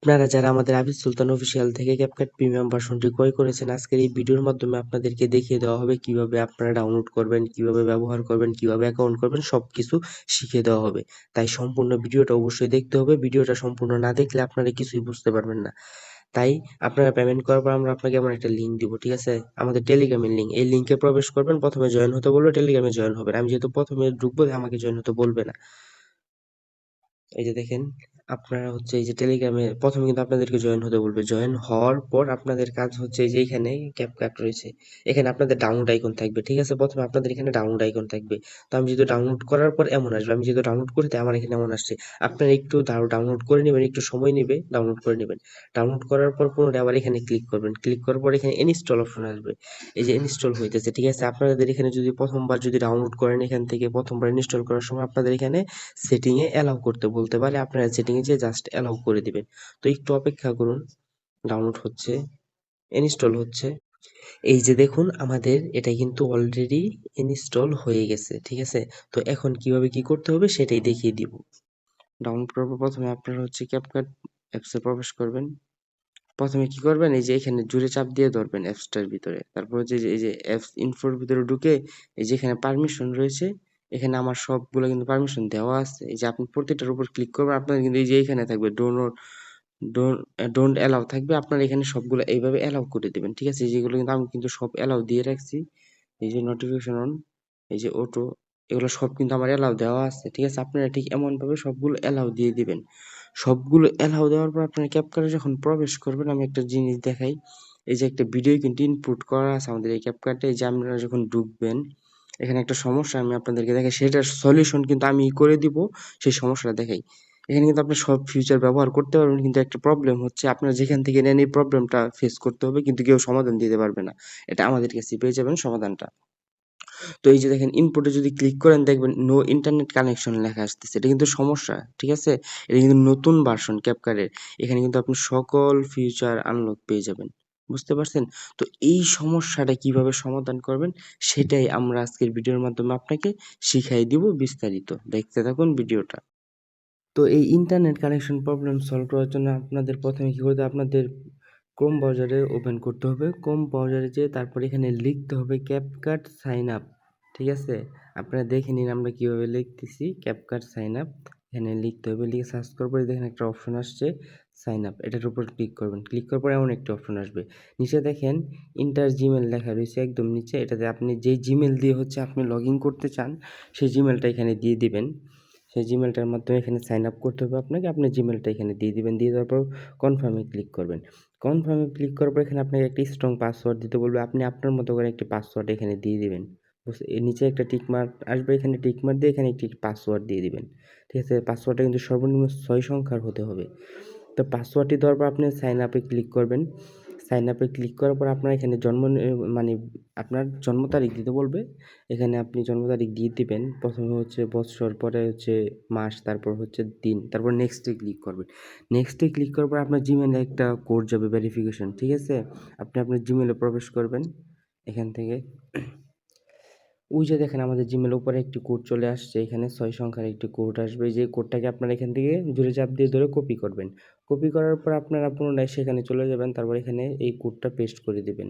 আপনারা যারা আমাদের আবিদ সুলতান অফিসিয়াল থেকে ক্যাপকাট প্রিমিয়াম ভার্সনটি ক্রয় করেছেন, আজকের এই ভিডিওর মাধ্যমে আপনাদেরকে দেখিয়ে দেওয়া হবে কিভাবে আপনারা ডাউনলোড করবেন, কিভাবে ব্যবহার করবেন, কিভাবে অ্যাকাউন্ট করবেন, সবকিছু শিখিয়ে দেওয়া হবে। তাই সম্পূর্ণ ভিডিওটা অবশ্যই দেখতে হবে। ভিডিওটা সম্পূর্ণ না দেখলে আপনারা কিছুই বুঝতে পারবেন না। তাই আপনারা পেমেন্ট করার পর আমরা আপনাকে এমন একটা লিঙ্ক দিব, ঠিক আছে? আমাদের টেলিগ্রামের লিঙ্ক। এই লিঙ্কে প্রবেশ করবেন, প্রথমে জয়েন হতে বলবে, টেলিগ্রামে জয়েন হবেন। আমি যেহেতু প্রথমে ঢুকবো, আমাকে জয়েন হতে বলবে না। এই যে দেখেন, আপনারা হচ্ছে এই যে টেলিগ্রামে প্রথমে কিন্তু আপনাদেরকে জয়েন হতে বলবে। জয়েন হওয়ার পর আপনাদের কাজ হচ্ছে এই যে এখানে ক্যাপকাট রয়েছে, এখানে আপনাদের ডাউনলোড আইকন থাকবে, ঠিক আছে? প্রথমে আপনাদের এখানে ডাউনলোড আইকন থাকবে। তো আমি যেহেতু ডাউনলোড করার পর এমন আসবে, আমি যেহেতু ডাউনলোড করি তাই আমার এখানে এমন আসছে। আপনারা একটু ডাউনলোড করে নেবেন, একটু সময় নেবে, ডাউনলোড করে নেবেন। ডাউনলোড করার পর পুনরায় আবার এখানে ক্লিক করবেন। ক্লিক করার পর এখানে ইনস্টল অপশন আসবে। এই যে ইনস্টল হইতেছে, ঠিক আছে? আপনাদের এখানে যদি প্রথমবার যদি ডাউনলোড করেন, এখান থেকে প্রথমবার ইনস্টল করার সময় আপনাদের এখানে সেটিং এ অ্যালাউ করতে বলতে পারে, আপনারা সেটিং এ যেয়ে জাস্ট অ্যালাউ করে দিবেন। তো একটু অপেক্ষা করুন, ডাউনলোড হচ্ছে, ইনস্টল হচ্ছে। এই যে দেখুন, আমাদের এটা কিন্তু অলরেডি ইনস্টল হয়ে গেছে, ঠিক আছে? তো এখন কিভাবে কি করতে হবে সেটাই দেখিয়ে দিব। ডাউনলোড করার পর প্রথমে আপনারা হচ্ছে ক্যাপকাট অ্যাপসে প্রবেশ করবেন। প্রথমে কি করবেন, এই যে এখানে জুড়ে চাপ দিয়ে ধরবেন অ্যাপসটার ভিতরে। তারপর হচ্ছে যে এই যে অ্যাপস ইনফোর ভিতরে ঢুকে এই যে এখানে পারমিশন রয়েছে, এখানে আমার সবগুলো কিন্তু পারমিশন দেওয়া আছে। এই যে আপনি প্রত্যেকটার উপর ক্লিক করবেন, আপনার কিন্তু এই যে এখানে থাকবে ডোন্ট অ্যালাউ থাকবে, আপনার এখানে সবগুলো এইভাবে অ্যালাউ করে দিবেন, ঠিক আছে? যেগুলো কিন্তু আমি কিন্তু সব অ্যালাউ দিয়ে রাখছি। এই যে নোটিফিকেশন অন, এই যে অটো, এগুলো সব কিন্তু আমার অ্যালাউ দেওয়া আছে, ঠিক আছে? আপনারা ঠিক এমন ভাবে সবগুলো অ্যালাউ দিয়ে দিবেন। সবগুলো অ্যালাউ দেওয়ার পর আপনারা ক্যাপকাটে যখন প্রবেশ করবেন, আমি একটা জিনিস দেখাই। এই যে একটা ভিডিও কিন্তু ইনপুট করা আছে আমাদের এই ক্যাপকাটে। এই যে আপনারা যখন ঢুকবেন, এখানে একটা সমস্যা আমি আপনাদেরকে দেখাই, সেটার সলিউশন কিন্তু আমি করে দিব। সেই সমস্যাটা দেখাই। এখানে কিন্তু আপনি সব ফিচার ব্যবহার করতে পারবেন, কিন্তু একটা প্রবলেম হচ্ছে আপনারা যেখান থেকে নেন এই প্রবলেমটা ফেস করতে হবে, কিন্তু কেউ সমাধান দিতে পারবে না। এটা আমাদের কাছে পেয়ে যাবেন সমাধানটা। তো এই যে দেখেন, ইনপুটে যদি ক্লিক করেন দেখবেন নো ইন্টারনেট কানেকশন লেখা আসতেছে। এটা কিন্তু সমস্যা, ঠিক আছে? এটা কিন্তু নতুন ভার্সন ক্যাপকাটের। এখানে কিন্তু আপনি সকল ফিচার আনলক পেয়ে যাবেন। বুঝতে পারছেন? তো এই সমস্যাটা কিভাবে সমাধান করবেন সেটাই আমরা আজকের ভিডিওর মাধ্যমে আপনাকে শিখাই দিব বিস্তারিত। দেখতে থাকুন ভিডিওটা। তো এই ইন্টারনেট কানেকশন প্রবলেম সলভ করার জন্য আপনাদের প্রথমে কি করতে হবে, আপনাদের ক্রোম ব্রাউজারে ওপেন করতে হবে। ক্রোম ব্রাউজারে যেয়ে তারপর এখানে লিখতে হবে ক্যাপকাট সাইন আপ, ঠিক আছে? আপনারা দেখে নিন আমরা কিভাবে লিখতেছি। ক্যাপকাট সাইন আপ এখানে লিখতে হবে, লিখে সার্চ করার পরে দেখেন একটা অপশন আসছে সাইন আপ, এটার উপর ক্লিক করবেন। ক্লিক করার পর এমন একটি অপশন আসবে, নিচে দেখেন ইন্টার জিমেল লেখা রয়েছে একদম নিচে। এটাতে আপনি যেই জিমেল দিয়ে হচ্ছে আপনি লগ ইন করতে চান সেই জিমেলটা এখানে দিয়ে দিবেন। সেই জিমেলটার মাধ্যমে এখানে সাইন আপ করতে হবে আপনাকে। আপনার জিমেলটা এখানে দিয়ে দিবেন, দিয়ে দেওয়ার পর কনফার্মে ক্লিক করবেন। কনফার্মে ক্লিক করার পর এখানে আপনাকে একটি স্ট্রং পাসওয়ার্ড দিতে বলবে, আপনি আপনার মতো করে একটি পাসওয়ার্ড এখানে দিয়ে দিবেন। এর নিচে একটা টিক মার্ক আসবে, এখানে টিক মার্ক দিয়ে এখানে একটি পাসওয়ার্ড দিয়ে দিবেন, ঠিক আছে? পাসওয়ার্ডটা কিন্তু সর্বনিম্ন 6 সংখ্যার হতে হবে। তো পাসওয়ার্ডটি দেওয়ার পর আপনি সাইন আপে ক্লিক করবেন। সাইন আপে ক্লিক করার পর আপনার এখানে মানে আপনার জন্ম তারিখ দিতে বলবে। এখানে আপনি জন্ম তারিখ দিয়ে দিবেন। প্রথমে হচ্ছে বৎসর, পরে হচ্ছে মাস, তারপর হচ্ছে দিন, তারপর নেক্সটে ক্লিক করবেন। নেক্সটে ক্লিক করার পর আপনার জিমেইলে একটা কোড যাবে ভেরিফিকেশন, ঠিক আছে? আপনি আপনার জিমেইলে প্রবেশ করবেন এখান থেকে। ওই যে দেখেন আমাদের জিমেইলের উপরে একটি কোড চলে আসছে, এখানে 6 সংখ্যার একটি কোড আসবে। যে কোডটাকে আপনারা এখান থেকে জুড়ে চাপ দিয়ে ধরে কপি করবেন। কপি করার পর আপনারা পুনরায় সেখানে চলে যাবেন, তারপর এখানে এই কোডটা পেস্ট করে দিবেন।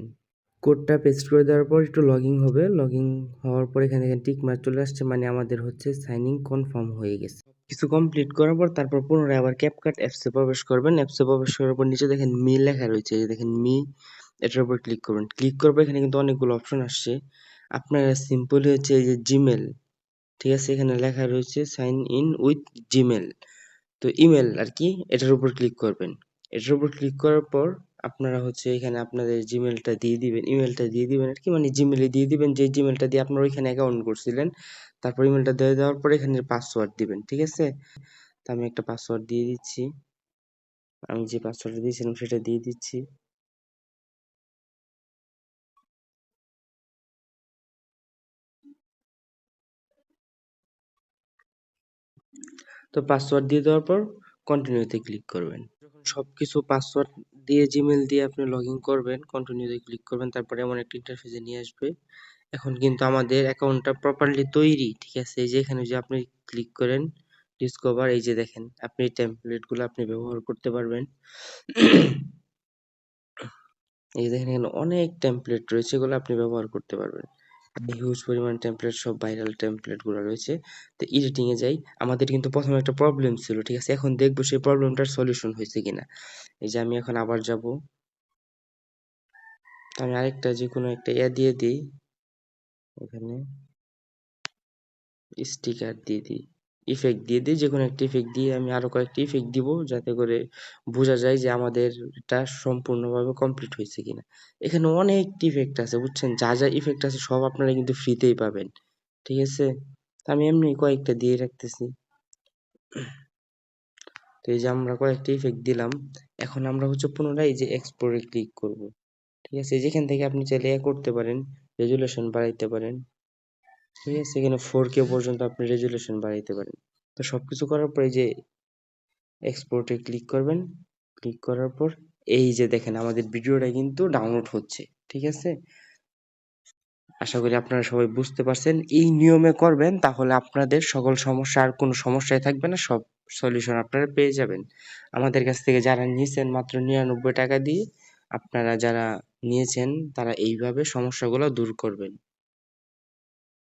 কোডটা পেস্ট করে দেওয়ার পর একটু লগইন হবে। লগইন হওয়ার পর এখানে টিক মার্ক চলে আসছে, মানে আমাদের হচ্ছে সাইন ইন কনফার্ম হয়ে গেছে। কিছু কমপ্লিট করার পর তারপর পুনরায় আবার ক্যাপকাট অ্যাপসে প্রবেশ করবেন। অ্যাপসে প্রবেশ করার পর নিচে দেখেন মি লেখা রয়েছে, এই যে দেখেন মি, এটার উপর ক্লিক করবেন। ক্লিক করার পর এখানে কিন্তু অনেকগুলো অপশন আসছে। আপনারা সিম্পলি হচ্ছে এই যে জিমেল, ঠিক আছে? এখানে লেখা রয়েছে সাইন ইন উইথ জিমেল, তো ইমেল আর কি, এটার উপর ক্লিক করবেন। এটার উপর ক্লিক করার পর আপনারা হচ্ছে এখানে আপনাদের জিমেলটা দিয়ে দিবেন, ইমেলটা দিয়ে দিবেন আর কি, মানে জিমেলে দিয়ে দিবেন যে জিমেলটা দিয়ে আপনারা ওইখানে অ্যাকাউন্ট করছিলেন। তারপর ইমেলটা দিয়ে দেওয়ার পর এখানে পাসওয়ার্ড দিবেন, ঠিক আছে? তো আমি একটা পাসওয়ার্ড দিয়ে দিচ্ছি। আমি যে পাসওয়ার্ডটা দিয়েছিলাম সেটা দিয়ে দিচ্ছি। তো পাসওয়ার্ড দিয়ে দেওয়ার পর কন্টিনিউতে ক্লিক করবেন। যখন সবকিছু পাসওয়ার্ড দিয়ে জিমেল দিয়ে আপনি লগ ইন করবেন, কন্টিনিউতে ক্লিক করবেন, তারপরে এমন একটা ইন্টারফেসে নিয়ে আসবে। এখন কিন্তু আমাদের অ্যাকাউন্টটা প্রপারলি তৈরি, ঠিক আছে? এই যে এখানে যে আপনি ক্লিক করেন, ডিসকভার, এই যে দেখেন আপনি টেমপ্লেট গুলো আপনি ব্যবহার করতে পারবেন। এই যে দেখেন এখানে অনেক টেমপ্লেট রয়েছে, এগুলো আপনি ব্যবহার করতে পারবেন। হিউজ পরিমাণ টেমপ্লেট, সব ভাইরাল টেমপ্লেট গুলো রয়েছে। তো এডিটিং এ যাই, আমাদের কিন্তু প্রথমে একটা প্রবলেম ছিল, ঠিক আছে? এখন দেখবো সেই প্রবলেমটার সলিউশন হয়েছে কিনা। এই যে আমি এখন আবার যাব, আমি আরেকটা যে কোনো একটা দিয়ে দিই, এখানে স্টিকার দিয়ে দিই, ইফেক্ট দিয়ে দিই, যে কোনো একটা ইফেক্ট দিয়ে আমি আরো কয়েকটা ইফেক্ট দিব, যাতে করে বোঝা যায় যে আমাদের এটা সম্পূর্ণভাবে কমপ্লিট হয়েছে কিনা। এখানে অনেক ইফেক্ট আছে বুঝছেন, যা যা ইফেক্ট আছে সব আপনারা কিন্তু ফ্রিতেই পাবেন, ঠিক আছে? তো আমি এমনি কয়েকটা দিয়ে রাখতেছি। তো এই যে আমরা কয়েকটা ইফেক্ট দিলাম, এখন আমরা হচ্ছে পুনরায় এই যে এক্সপোর্টে ক্লিক করব, ঠিক আছে? যেখান থেকে আপনি চাইলে করতে পারেন, রেজুলেশন বাড়াইতে পারেন, ঠিক আছে? এখানে 4K পর্যন্ত আপনি রেজুলেশন বাড়াইতে পারেন। তো সবকিছু করার পর এই যে এক্সপোর্টে ক্লিক করবেন, ক্লিক করার পর এই যে দেখেন আমাদের ভিডিওটা কিন্তু ডাউনলোড হচ্ছে, ঠিক আছে? আশা করি আপনারা সবাই বুঝতে পারছেন। এই নিয়মে করবেন, তাহলে আপনাদের সকল সমস্যা, আর কোনো সমস্যাই থাকবে না, সব সলিউশন আপনারা পেয়ে যাবেন। আমাদের কাছ থেকে যারা নিয়েছেন মাত্র 99 টাকা দিয়ে, আপনারা যারা নিয়েছেন তারা এইভাবে সমস্যাগুলো দূর করবেন।